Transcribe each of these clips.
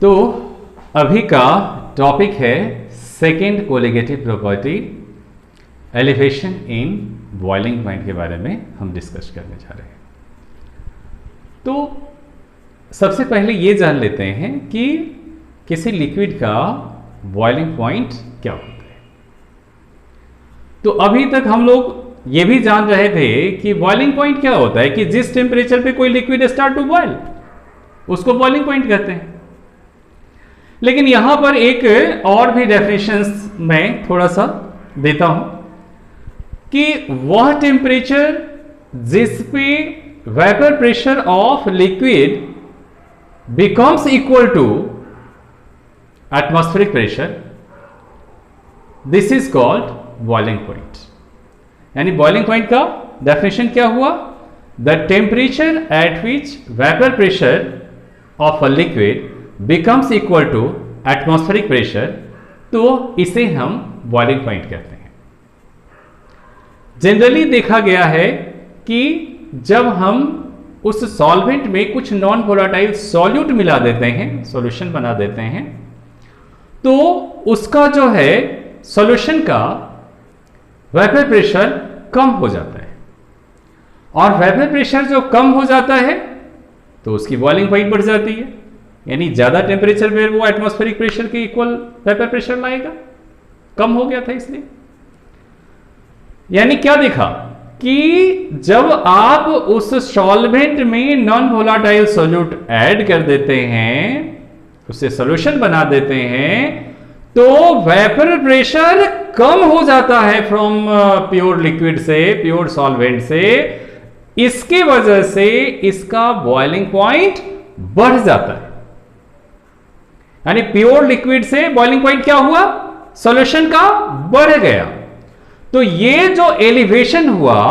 तो अभी का टॉपिक है second colligative property, elevation in boiling point के बारे में हम डिस्कस करने जा रहे हैं। तो सबसे पहले ये जान लेते हैं कि किसी लिक्विड का बॉइलिंग पॉइंट क्या होता है। तो अभी तक हम लोग ये भी जान रहे थे कि बॉइलिंग पॉइंट क्या होता है कि जिस टेम्परेचर पे कोई लिक्विड स्टार्ट टू बॉइल उसको बॉइलिंग पॉइंट कहते हैं। लेकिन यहां पर एक और भी डेफिनेशंस मैं थोड़ा सा देता हूं कि वह टेम्परेचर जिस पे vapour pressure of liquid becomes equal to atmospheric pressure, this is called boiling point. यानी बॉइलिंग पॉइंट का डेफिनेशन क्या हुआ? The temperature at which vapour pressure of a liquid becomes equal to atmospheric pressure, तो इसे हम boiling point कहते हैं। Generally देखा गया है कि जब हम उस सॉल्वेंट में कुछ नॉन वोलेटाइल सॉल्यूट मिला देते हैं, सॉल्यूशन बना देते हैं, तो उसका जो है सॉल्यूशन का वेपर प्रेशर कम हो जाता है, और वेपर प्रेशर जो कम हो जाता है तो उसकी बॉइलिंग पॉइंट बढ़ जाती है। यानी ज्यादा टेम्परेचर पे वो एटमॉस्फेरिक प्रेशर के इक्वल वेपर प्रेशर लाएगा, कम हो गया था इसलिए। यानी क्या देखा कि जब आप उस सॉल्वेंट में नॉन वोलेटाइल सॉल्यूट ऐड कर देते हैं, उससे सॉल्यूशन बना देते हैं, तो वेपर प्रेशर कम हो जाता है फ्रॉम प्योर लिक्विड से, प्योर सॉल्वेंट से। इसके वजह से इसका बॉइलिंग पॉइंट बढ़ जाता है। यानी प्योर लिक्विड से बॉइलिंग पॉइंट क्या हुआ? सॉल्यूशन का बढ़ गया। तो ये जो एलिवेशन हुआ,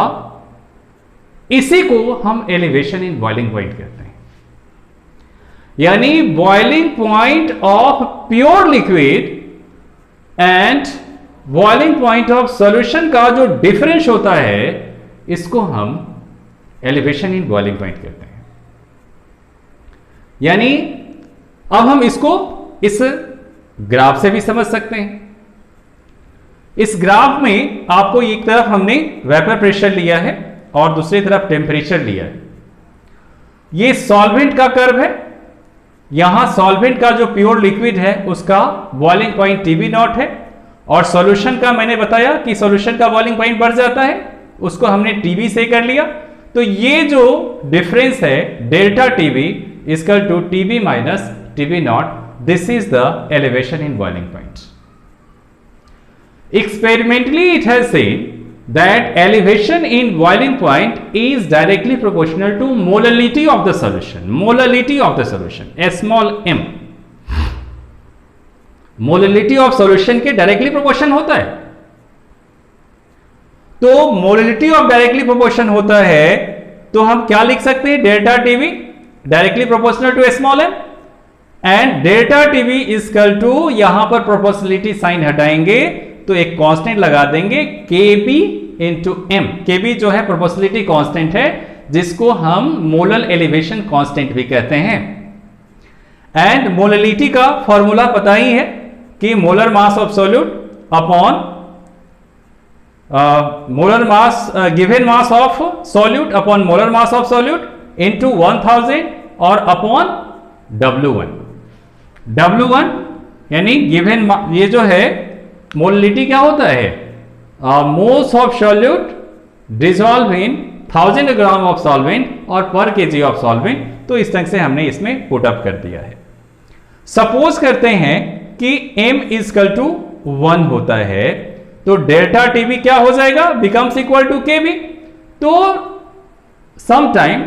इसी को हम एलिवेशन इन बॉइलिंग पॉइंट कहते हैं। यानी boiling point of pure liquid and boiling point of solution का जो डिफरेंस होता है, इसको हम एलिवेशन इन बॉइलिंग पॉइंट कहते हैं। यानी अब हम इसको इस ग्राफ से भी समझ सकते हैं। इस ग्राफ में आपको एक तरफ हमने वेपर प्रेशर लिया है और दूसरी तरफ टेम्परेचर लिया है। ये सॉल्वेंट का कर्व है। यहां सॉल्वेंट का जो प्योर लिक्विड है उसका बॉइलिंग पॉइंट टीबी नॉट है, और सॉल्यूशन का मैंने बताया कि सॉल्यूशन का बॉइलिंग पॉइंट बढ़ जाता है, उसको हमने टीबी से कर लिया। तो ये जो डिफरेंस है delta TB equal to TB minus TB naught, this is the elevation in boiling point. Experimentally, it has seen that elevation in boiling point is directly proportional to molality of the solution. Molality of the solution, small m. Molality of solution के directly proportion होता है। तो molality of directly proportion होता है, तो हम क्या लिख सकते हैं? Delta TV directly proportional to small M, and delta TV equal to, यहां पर प्रोपोर्शनलिटी साइन हटाएंगे तो एक कांस्टेंट लगा देंगे Kb इंटू एम। Kb जो है प्रोपोर्शनलिटी कांस्टेंट है, जिसको हम मोलल एलिवेशन कांस्टेंट भी कहते हैं। एंड मोललिटी का फॉर्मूला पता ही है कि molar mass of solute upon molar mass, given mass of solute upon molar mass of solute into 1000 और अपॉन W1। W1 यानी गिवन, ये जो है मोललिटी क्या होता है? Moles of solute dissolve in 1000 gram of solvent और पर केजी ऑफ सॉल्वेंट। तो इस तरह से हमने इसमें पुट अप कर दिया है। सपोज करते हैं कि m इक्वल टू 1 होता है, तो डेल्टा टीबी क्या हो जाएगा? Becomes equal to Kb। तो समटाइम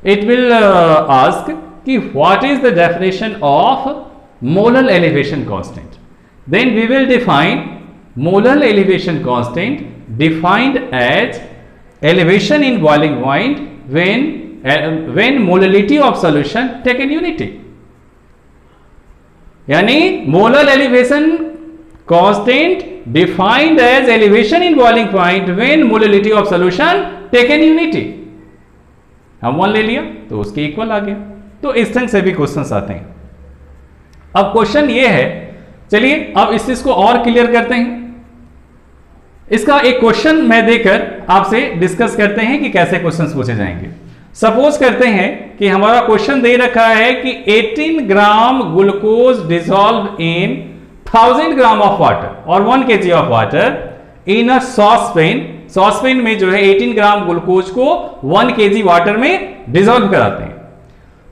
इट विल आस्क कि what is the definition of molal elevation constant. Then we will define molar elevation constant defined as elevation in boiling point when molality of solution taken unity. यानी molar elevation constant defined as elevation in boiling point when molality of solution taken unity. हम 1 ले लिया तो उसके equal आ गया। तो इस तरह से भी क्वेश्चंस आते हैं। अब क्वेश्चन ये है, चलिए अब इस चीज को और क्लियर करते हैं। इसका एक क्वेश्चन मैं देकर आपसे डिस्कस करते हैं कि कैसे क्वेश्चंस पूछे जाएंगे। सपोज करते हैं कि हमारा क्वेश्चन दे रखा है कि 18 gram glucose dissolve in 1000 gram of water और 1 kg of water in a saucepan. Saucepan में जो है 18 ग्राम ग्लूकोज को 1 kg वाटर में डिसॉल्व कराते हैं।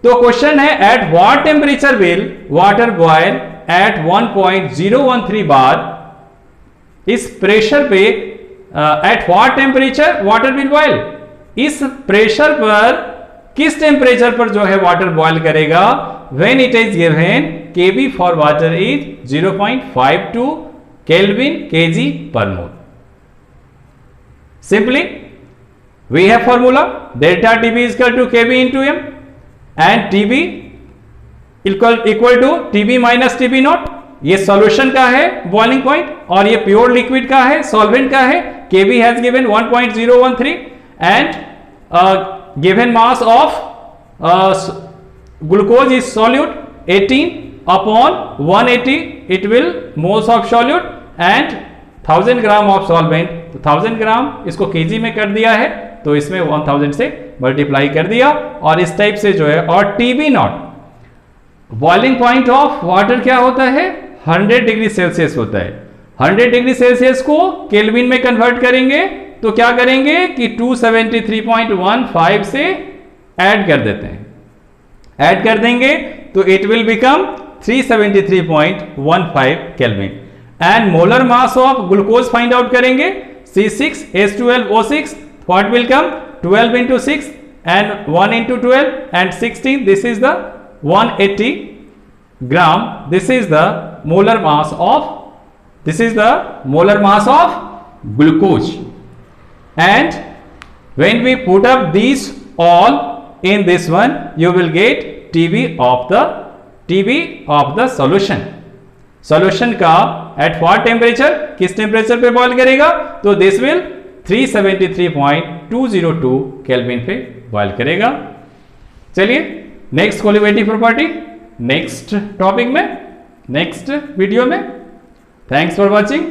तो क्वेश्चन है at what temperature will water boil at 1.013 bar. इस प्रेशर पे at what temperature water will boil, इस प्रेशर पर किस टेम्परेचर पर जो है वाटर बॉयल करेगा। When it is given Kb for water is 0.52 kelvin kg per mole. Simply we have formula delta Tb is equal to Kb into m and Tb equal to Tb minus Tb naught. ये solution का है boiling point और ये pure liquid का है, solvent का है। Kb has given 1.013 and given mass of glucose is solute 18 upon 180, it will moles of solute and 1000 gram of solvent. तो 1000 ग्राम इसको केजी में कर दिया है तो इसमें 1000 से मल्टीप्लाई कर दिया और इस टाइप से जो है। और Tb not boiling point of water क्या होता है, 100 डिग्री सेल्सियस होता है। 100 डिग्री सेल्सियस को केल्विन में कन्वर्ट करेंगे तो क्या करेंगे कि 273.15 से ऐड कर देते हैं, ऐड कर देंगे तो it will become 373.15 kelvin. And molar mass of glucose find out करेंगे C6H12O6, what will come 12 into 6 and 1 into 12 and 16, this is the 180 gram. This is the molar mass of, this is the molar mass of glucose. And when we put up these all in this one, you will get TB of the solution. Solution का eight what temperature, किस temperature पे boil करेगा, तो this will 373.202 kelvin पे boil करेगा। चलिए next कोलिवेटिव property next topic में, next video में। Thanks for watching.